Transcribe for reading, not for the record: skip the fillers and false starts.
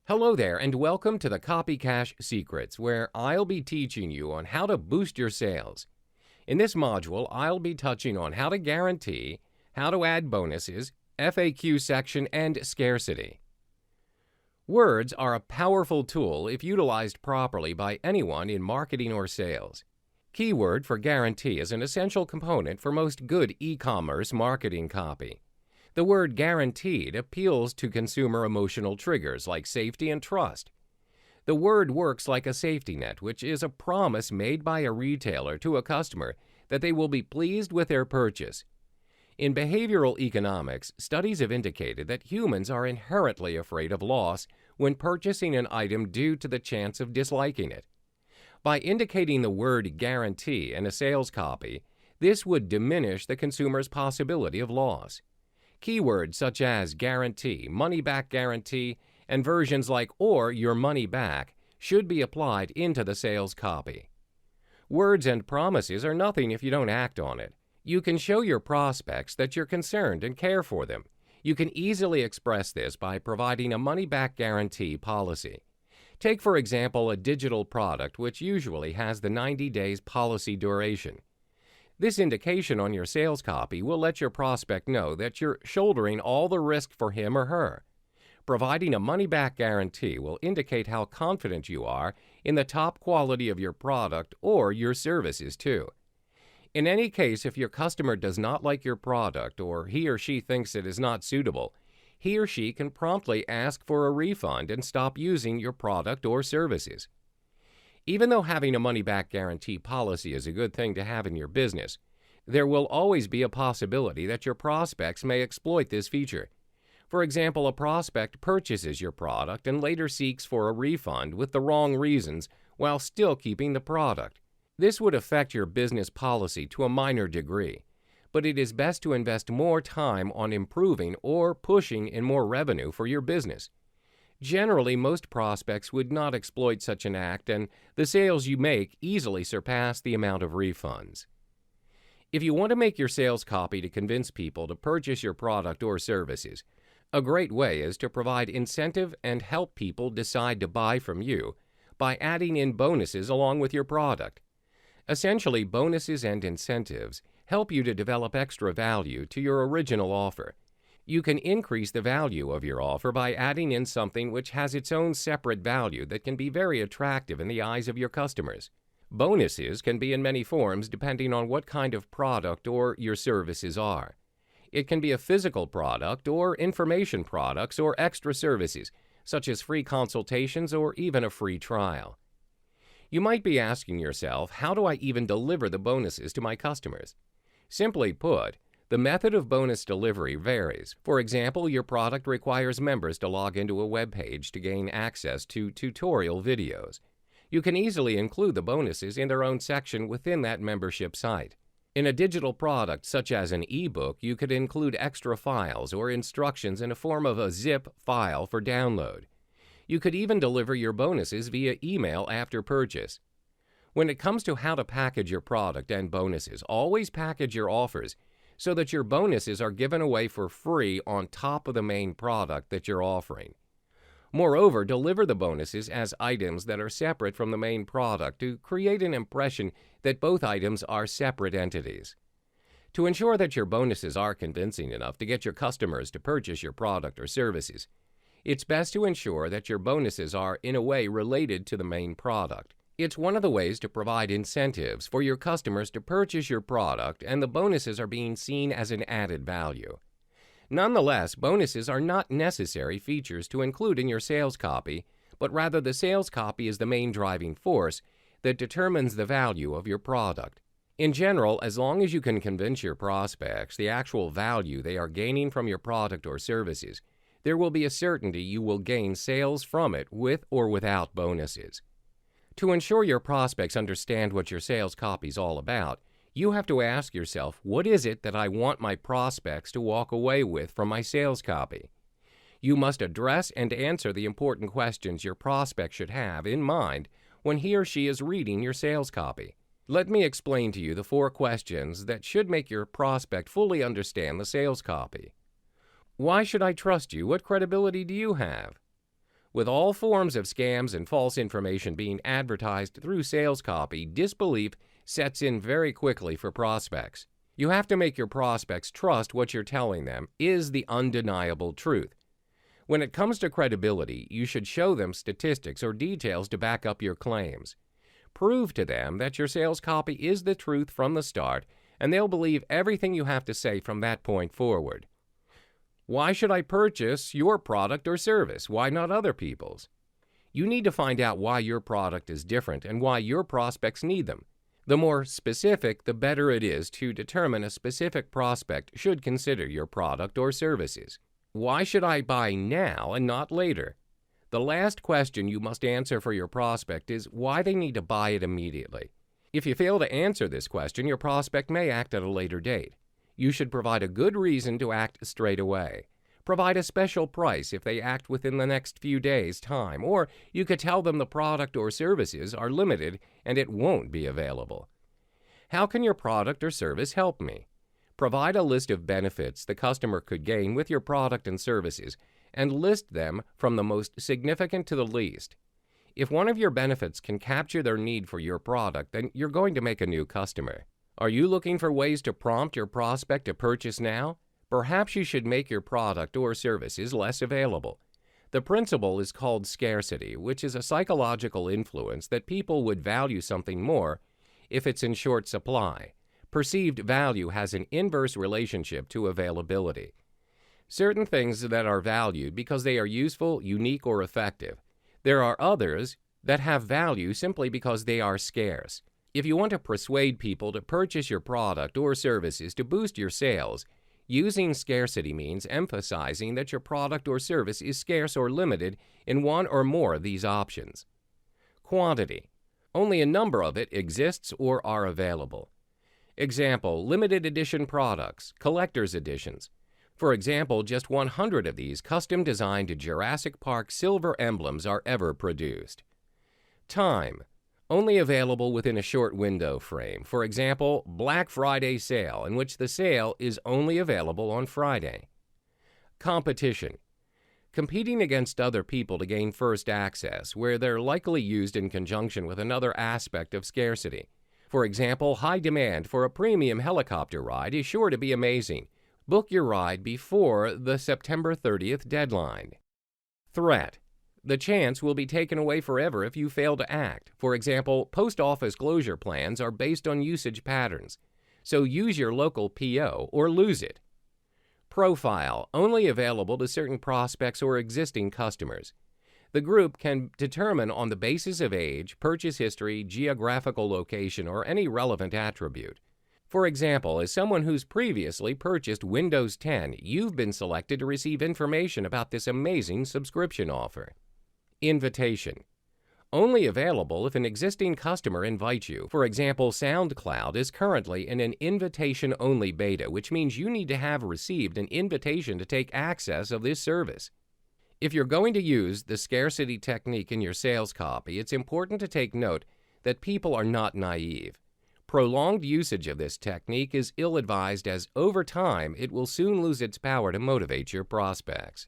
Hello there, and welcome to the Copy Cash Secrets, where I'll be teaching you on how to boost your sales. In this module, I'll be touching on how to guarantee, how to add bonuses, FAQ section, and scarcity. Words are a powerful tool if utilized properly by anyone in marketing or sales. Keyword for guarantee is an essential component for most good e-commerce marketing copy. The word guaranteed appeals to consumer emotional triggers like safety and trust. The word works like a safety net, which is a promise made by a retailer to a customer that they will be pleased with their purchase. In behavioral economics, studies have indicated that humans are inherently afraid of loss when purchasing an item due to the chance of disliking it. By indicating the word guarantee in a sales copy, this would diminish the consumer's possibility of loss. Keywords such as guarantee, money-back guarantee, and versions like or your money back should be applied into the sales copy. Words and promises are nothing if you don't act on it. You can show your prospects that you're concerned and care for them. You can easily express this by providing a money-back guarantee policy. Take, for example, a digital product which usually has the 90 days policy duration. This indication on your sales copy will let your prospect know that you're shouldering all the risk for him or her. Providing a money-back guarantee will indicate how confident you are in the top quality of your product or your services too. In any case, if your customer does not like your product or he or she thinks it is not suitable, he or she can promptly ask for a refund and stop using your product or services. Even though having a money-back guarantee policy is a good thing to have in your business, there will always be a possibility that your prospects may exploit this feature. For example, a prospect purchases your product and later seeks for a refund with the wrong reasons while still keeping the product. This would affect your business policy to a minor degree, but it is best to invest more time on improving or pushing in more revenue for your business. Generally, most prospects would not exploit such an act, and the sales you make easily surpass the amount of refunds. If you want to make your sales copy to convince people to purchase your product or services, a great way is to provide incentive and help people decide to buy from you by adding in bonuses along with your product. Essentially, bonuses and incentives help you to develop extra value to your original offer. You can increase the value of your offer by adding in something which has its own separate value that can be very attractive in the eyes of your customers. Bonuses can be in many forms depending on what kind of product or your services are. It can be a physical product or information products or extra services, such as free consultations or even a free trial. You might be asking yourself, how do I even deliver the bonuses to my customers? Simply put, the method of bonus delivery varies. For example, your product requires members to log into a web page to gain access to tutorial videos. You can easily include the bonuses in their own section within that membership site. In a digital product such as an ebook, you could include extra files or instructions in a form of a zip file for download. You could even deliver your bonuses via email after purchase. When it comes to how to package your product and bonuses, always package your offers so that your bonuses are given away for free on top of the main product that you're offering. Moreover, deliver the bonuses as items that are separate from the main product to create an impression that both items are separate entities. To ensure that your bonuses are convincing enough to get your customers to purchase your product or services, it's best to ensure that your bonuses are in a way related to the main product. It's one of the ways to provide incentives for your customers to purchase your product, and the bonuses are being seen as an added value. Nonetheless, bonuses are not necessary features to include in your sales copy, but rather the sales copy is the main driving force that determines the value of your product. In general, as long as you can convince your prospects the actual value they are gaining from your product or services, there will be a certainty you will gain sales from it with or without bonuses. To ensure your prospects understand what your sales copy is all about, you have to ask yourself, what is it that I want my prospects to walk away with from my sales copy? You must address and answer the important questions your prospect should have in mind when he or she is reading your sales copy. Let me explain to you the 4 questions that should make your prospect fully understand the sales copy. Why should I trust you? What credibility do you have? With all forms of scams and false information being advertised through sales copy, disbelief sets in very quickly for prospects. You have to make your prospects trust what you're telling them is the undeniable truth. When it comes to credibility, you should show them statistics or details to back up your claims. Prove to them that your sales copy is the truth from the start, and they'll believe everything you have to say from that point forward. Why should I purchase your product or service? Why not other people's? You need to find out why your product is different and why your prospects need them. The more specific, the better it is to determine a specific prospect should consider your product or services. Why should I buy now and not later? The last question you must answer for your prospect is why they need to buy it immediately. If you fail to answer this question, your prospect may act at a later date. You should provide a good reason to act straight away. Provide a special price if they act within the next few days' time, or you could tell them the product or services are limited and it won't be available. How can your product or service help me? Provide a list of benefits the customer could gain with your product and services, and list them from the most significant to the least. If one of your benefits can capture their need for your product, then you're going to make a new customer. Are you looking for ways to prompt your prospect to purchase now? Perhaps you should make your product or services less available. The principle is called scarcity, which is a psychological influence that people would value something more if it's in short supply. Perceived value has an inverse relationship to availability. Certain things that are valued because they are useful, unique, or effective. There are others that have value simply because they are scarce. If you want to persuade people to purchase your product or services to boost your sales, using scarcity means emphasizing that your product or service is scarce or limited in one or more of these options. Quantity. Only a number of it exists or are available. Example, limited edition products, collector's editions. For example, just 100 of these custom-designed Jurassic Park silver emblems are ever produced. Time. Only available within a short window frame. For example, Black Friday sale, in which the sale is only available on Friday. Competition. Competing against other people to gain first access, where they're likely used in conjunction with another aspect of scarcity. For example, high demand for a premium helicopter ride is sure to be amazing. Book your ride before the September 30th deadline. Threat. The chance will be taken away forever if you fail to act. For example, post office closure plans are based on usage patterns, so use your local PO or lose it. Profile. Only available to certain prospects or existing customers. The group can determine on the basis of age, purchase history, geographical location, or any relevant attribute. For example, as someone who's previously purchased Windows 10, you've been selected to receive information about this amazing subscription offer. Invitation. Only available if an existing customer invites you. For example, SoundCloud is currently in an invitation-only beta, which means you need to have received an invitation to take access of this service. If you're going to use the scarcity technique in your sales copy, it's important to take note that people are not naive. Prolonged usage of this technique is ill-advised as over time it will soon lose its power to motivate your prospects.